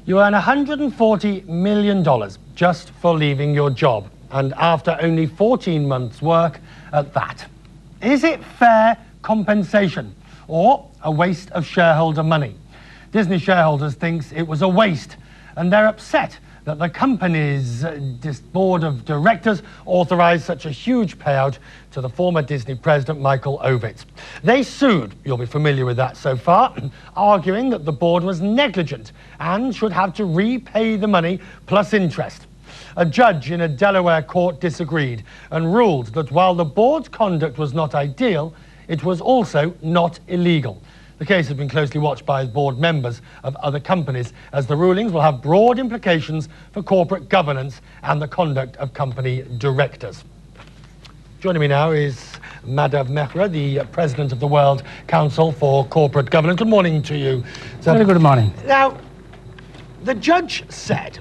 You earn $140 million just for leaving your job, and after only 14 months' work at that. Is it fair compensation or a waste of shareholder money? Disney shareholders think it was a waste, and they're upset that the company's board of directors authorised such a huge payout to the former Disney president, Michael Ovitz. They sued, you'll be familiar with that so far, arguing that the board was negligent and should have to repay the money plus interest. A judge in a Delaware court disagreed and ruled that while the board's conduct was not ideal, it was also not illegal. The case has been closely watched by board members of other companies, as the rulings will have broad implications for corporate governance and the conduct of company directors. Joining me now is Madhav Mehra, the president of the World Council for Corporate Governance. Good morning to you. Very good morning. Now, the judge said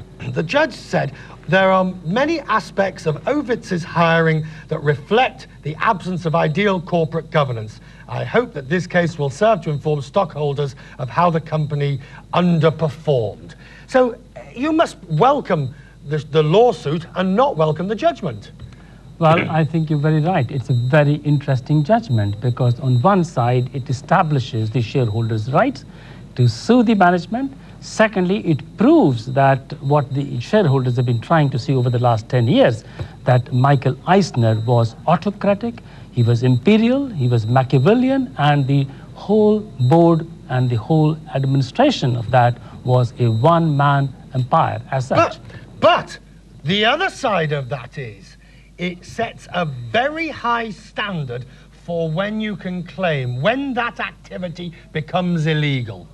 there are many aspects of Ovitz's hiring that reflect the absence of ideal corporate governance. I hope that this case will serve to inform stockholders of how the company underperformed. So you must welcome the lawsuit and not welcome the judgment. Well, I think you're very right. It's a very interesting judgment because on one side, it establishes the shareholders' rights to sue the management. Secondly, it proves that what the shareholders have been trying to see over the last 10 years, that Michael Eisner was autocratic, he was imperial, he was Machiavellian, and the whole board and the whole administration of that was a one-man empire as such. But the other side of that is, it sets a very high standard for when you can claim, when that activity becomes illegal.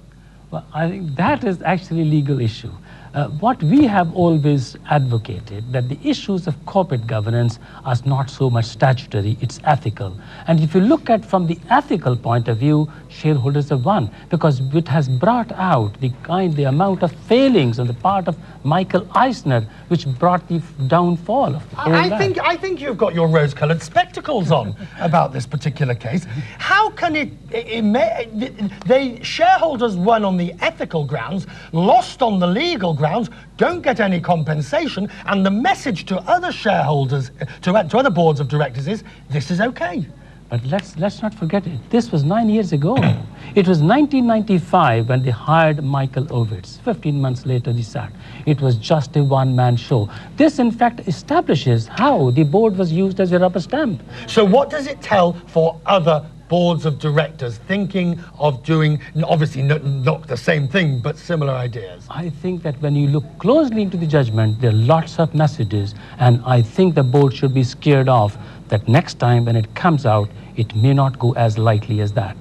Well, I think that is actually a legal issue. What we have always advocated, that the issues of corporate governance are not so much statutory, it's ethical. And if you look at from the ethical point of view, shareholders have won, because it has brought out the amount of failings on the part of Michael Eisner, which brought the downfall of I think you've got your rose-coloured spectacles on about this particular case. How can the shareholders won on the ethical grounds, lost on the legal grounds, don't get any compensation, and the message to other shareholders, to other boards of directors is, this is okay? But let's not forget it. This was 9 years ago. It was 1995 when they hired Michael Ovitz. 15 months later, they sacked. It was just a one-man show. This, in fact, establishes how the board was used as a rubber stamp. So what does it tell for other boards of directors thinking of doing, obviously not the same thing, but similar ideas? I think that when you look closely into the judgment, there are lots of messages, and I think the board should be scared off that next time when it comes out, it may not go as lightly as that.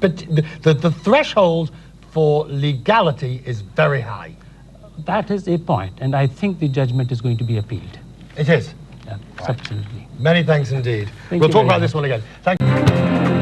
But the threshold for legality is very high. That is a point, and I think the judgment is going to be appealed. It is? Yeah, absolutely. Many thanks indeed. We'll talk about this one again. Thank you.